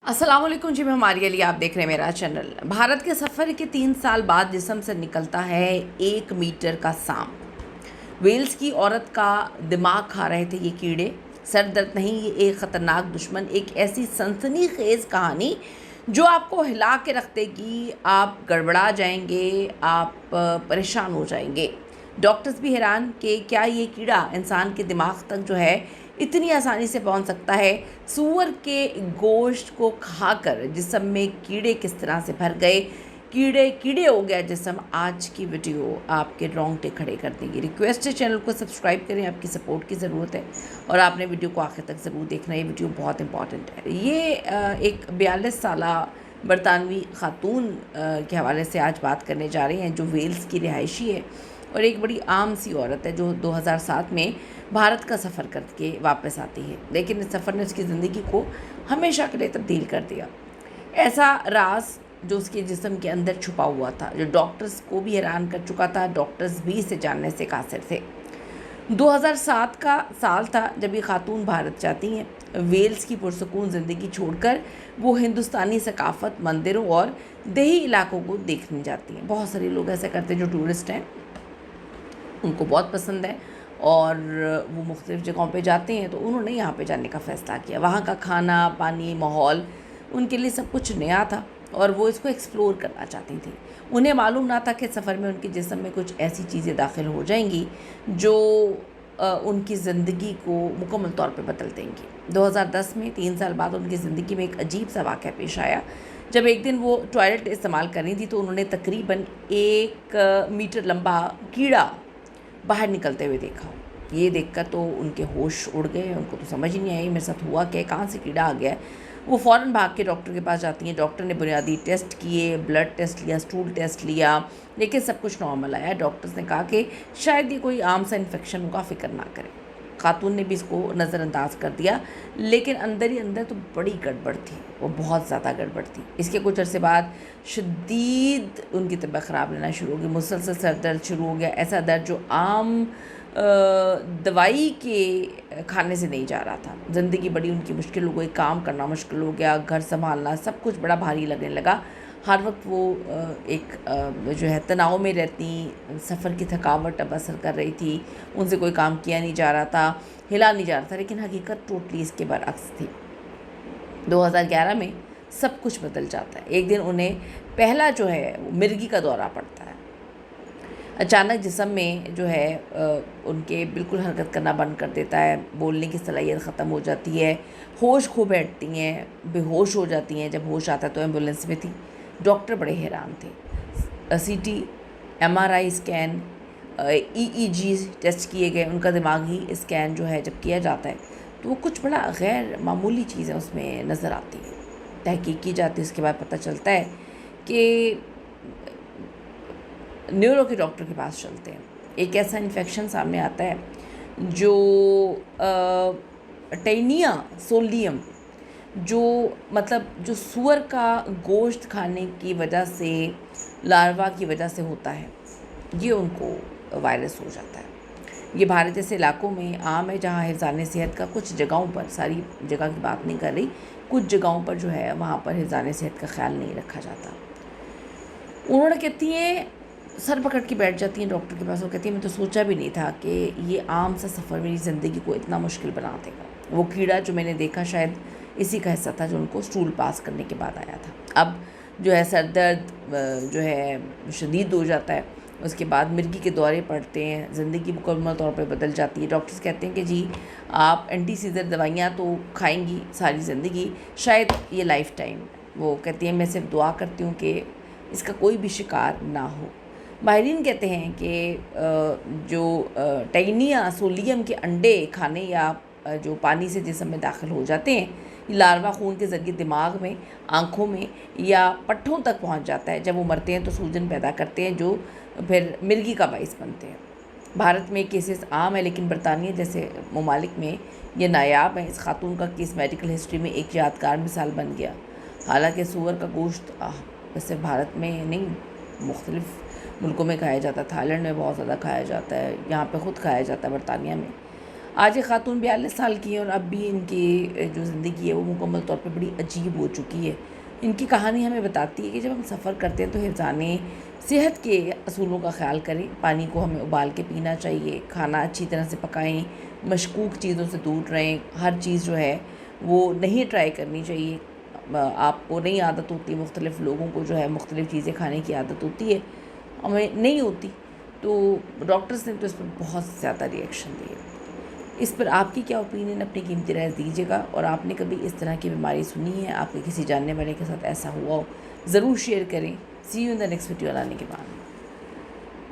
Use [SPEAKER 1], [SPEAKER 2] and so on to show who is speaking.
[SPEAKER 1] अस्सलाम वालेकुम जी, मैं हमारी अली, आप देख रहे हैं मेरा चैनल। भारत के सफ़र के 3 साल बाद जिस्म से निकलता है 1 मीटर का सांप। वेल्स की औरत का दिमाग खा रहे थे ये कीड़े। सर दर्द नहीं, ये एक ख़तरनाक दुश्मन, एक ऐसी सनसनीखेज़ कहानी जो आपको हिला के रख देगी। आप गड़बड़ा जाएंगे, आप परेशान हो जाएंगे। डॉक्टर्स भी हैरान कि क्या ये कीड़ा इंसान के दिमाग तक जो है इतनी आसानी से पहुंच सकता है। सूअर के गोश्त को खाकर जिस्म में कीड़े किस तरह से भर गए, कीड़े कीड़े हो गया जिस्म। आज की वीडियो आपके रोंगटे खड़े कर देगी। रिक्वेस्ट है चैनल को सब्सक्राइब करें, आपकी सपोर्ट की ज़रूरत है और आपने वीडियो को आखिर तक ज़रूर देखना। ये वीडियो बहुत इंपॉर्टेंट है। ये एक 42 साला बरतानवी खातून के हवाले से आज बात करने जा रहे हैं, जो वेल्स की रिहायशी है और एक बड़ी आम सी औरत है जो 2007 में भारत का सफ़र करके वापस आती है, लेकिन इस सफ़र ने उसकी ज़िंदगी को हमेशा के लिए तब्दील कर दिया। ऐसा राज जो उसके जिस्म के अंदर छुपा हुआ था, जो डॉक्टर्स को भी हैरान कर चुका था, डॉक्टर्स भी इसे जानने से कासिर थे। 2007 का साल था जब ये खातून भारत जाती हैं। वेल्स की पुरसकून ज़िंदगी छोड़कर वो हिंदुस्तानी सकाफ़त, मंदिरों और देही इलाकों को देखने जाती हैं। बहुत सारे लोग ऐसा करते हैं जो टूरिस्ट हैं, उनको बहुत पसंद है और वो मुख्तलिफ़ जगहों पे जाते हैं, तो उन्होंने यहाँ पे जाने का फ़ैसला किया। वहाँ का खाना, पानी, माहौल उनके लिए सब कुछ नया था और वो इसको एक्सप्लोर करना चाहती थी। उन्हें मालूम ना था कि सफ़र में उनके जिस्म में कुछ ऐसी चीज़ें दाखिल हो जाएंगी जो उनकी ज़िंदगी को मुकम्मल तौर पे बदल देंगी। 2010 में 3 साल बाद उनकी ज़िंदगी में एक अजीब सा वाक़या पेश आया। जब एक दिन वो टॉयलेट इस्तेमाल कर रही थी तो उन्होंने तकरीबन 1 मीटर लंबा कीड़ा बाहर निकलते हुए देखा। ये देखकर तो उनके होश उड़ गए, उनको तो समझ ही नहीं आई मेरे साथ हुआ क्या, कहाँ से कीड़ा आ गया है। वो फ़ौरन भाग के डॉक्टर के पास जाती हैं। डॉक्टर ने बुनियादी टेस्ट किए, ब्लड टेस्ट लिया, स्टूल टेस्ट लिया, लेकिन सब कुछ नॉर्मल आया। डॉक्टर्स ने कहा कि शायद ये कोई आम सा इन्फेक्शन होगा, फ़िक्र ना करें। खातून ने भी इसको नज़रअंदाज कर दिया, लेकिन अंदर ही अंदर तो बड़ी गड़बड़ थी, वो बहुत ज़्यादा गड़बड़ थी। इसके कुछ अरसे बाद शदीद उनकी तबीयत ख़राब रहना शुरू हो गई, मुसलसल सर दर्द शुरू हो गया, ऐसा दर्द जो आम दवाई के खाने से नहीं जा रहा था। ज़िंदगी बड़ी उनकी मुश्किल हो गई, काम करना मुश्किल हो गया, घर संभालना सब कुछ बड़ा भारी लगने लगा। हर वक्त वो एक जो है तनाव में रहती, सफ़र की थकावट अब असर कर रही थी, उनसे कोई काम किया नहीं जा रहा था, हिला नहीं जा रहा था, लेकिन हकीकत टोटली इसके बरअक्स थी। 2011 में सब कुछ बदल जाता है। एक दिन उन्हें पहला जो है वो मिर्गी का दौरा पड़ता है। अचानक जिस्म में जो है उनके बिल्कुल हरकत करना बंद कर देता है, बोलने की सलाहियत ख़त्म हो जाती है, होश खो बैठती हैं, बेहोश हो जाती हैं। जब होश आता है तो एम्बुलेंस में थी। डॉक्टर बड़े हैरान थे। CT, MRI scan, EEG test किए गए। उनका दिमागी स्कैन जो है जब किया जाता है तो वो कुछ बड़ा गैर मामूली चीज़ें उसमें नज़र आती है। तहकीक की जाती है, उसके बाद पता चलता है कि न्यूरो के डॉक्टर के पास चलते हैं। एक ऐसा इन्फेक्शन सामने आता है जो टैनिया सोलियम, जो मतलब जो सूअर का गोश्त खाने की वजह से, लार्वा की वजह से होता है, ये उनको वायरस हो जाता है। ये भारत जैसे इलाकों में आम है जहाँ हिफ़्ज़ान सेहत का कुछ जगहों पर, सारी जगह की बात नहीं कर रही, कुछ जगहों पर जो है वहाँ पर हिफ़्ज़ान सेहत का ख्याल नहीं रखा जाता। उन्होंने कहती हैं, सर पकड़ के बैठ जाती हैं डॉक्टर के पास और कहती हैं मैं तो सोचा भी नहीं था कि ये आम सा सफ़र मेरी ज़िंदगी को इतना मुश्किल बना देगा। वो कीड़ा जो मैंने देखा शायद इसी का हिस्सा था जो उनको स्टूल पास करने के बाद आया था। अब जो है सर दर्द जो है शदीद हो जाता है, उसके बाद मिर्गी के दौरे पड़ते हैं, ज़िंदगी मुकम्मल तौर पर बदल जाती है। डॉक्टर्स कहते हैं कि जी आप एंटी सीज़र दवाइयाँ तो खाएंगी सारी ज़िंदगी, शायद ये लाइफ टाइम। वो कहती हैं मैं सिर्फ दुआ करती हूँ कि इसका कोई भी शिकार ना हो। माहिरीन कहते हैं कि जो टैनिया सोलियम के अंडे खाने या जो पानी से जिस्म में दाखिल हो जाते हैं, ये लार्वा खून के ज़रिए दिमाग में, आँखों में या पट्ठों तक पहुंच जाता है। जब वो मरते हैं तो सूजन पैदा करते हैं जो फिर मिर्गी का बाइस बनते हैं। भारत में केसेस आम है, लेकिन बरतानिया जैसे ममालिक में ये नायाब है। इस खातून का केस मेडिकल हिस्ट्री में एक यादगार मिसाल बन गया। हालांकि सूअर का गोश्त वैसे भारत में नहीं, मुख्तलिफ़ मुल्कों में खाया जाता है। थाईलैंड में बहुत ज़्यादा खाया जाता है, यहाँ पे ख़ुद खाया जाता है बरतानिया में। آج یہ خاتون 42 سال کی ہیں اور اب بھی ان کی جو زندگی ہے وہ مکمل طور پہ بڑی عجیب ہو چکی ہے۔ ان کی کہانی ہمیں بتاتی ہے کہ جب ہم سفر کرتے ہیں تو حفظان صحت کے اصولوں کا خیال کریں۔ پانی کو ہمیں ابال کے پینا چاہیے، کھانا اچھی طرح سے پکائیں، مشکوک چیزوں سے دور رہیں، ہر چیز جو ہے وہ نہیں ٹرائی کرنی چاہیے۔ آپ کو نہیں عادت ہوتی، مختلف لوگوں کو جو ہے مختلف چیزیں کھانے کی عادت ہوتی ہے، ہمیں نہیں ہوتی، تو ڈاکٹرز نے تو اس پر بہت زیادہ ریئیکشن دیے۔ اس پر آپ کی کیا اوپینین، اپنی قیمتی رائے دیجیے گا، اور آپ نے کبھی اس طرح کی بیماری سنی ہے، آپ کے کسی جاننے والے کے ساتھ ایسا ہوا ہو، ضرور شیئر کریں۔ See you in the next video لانے کے بعد۔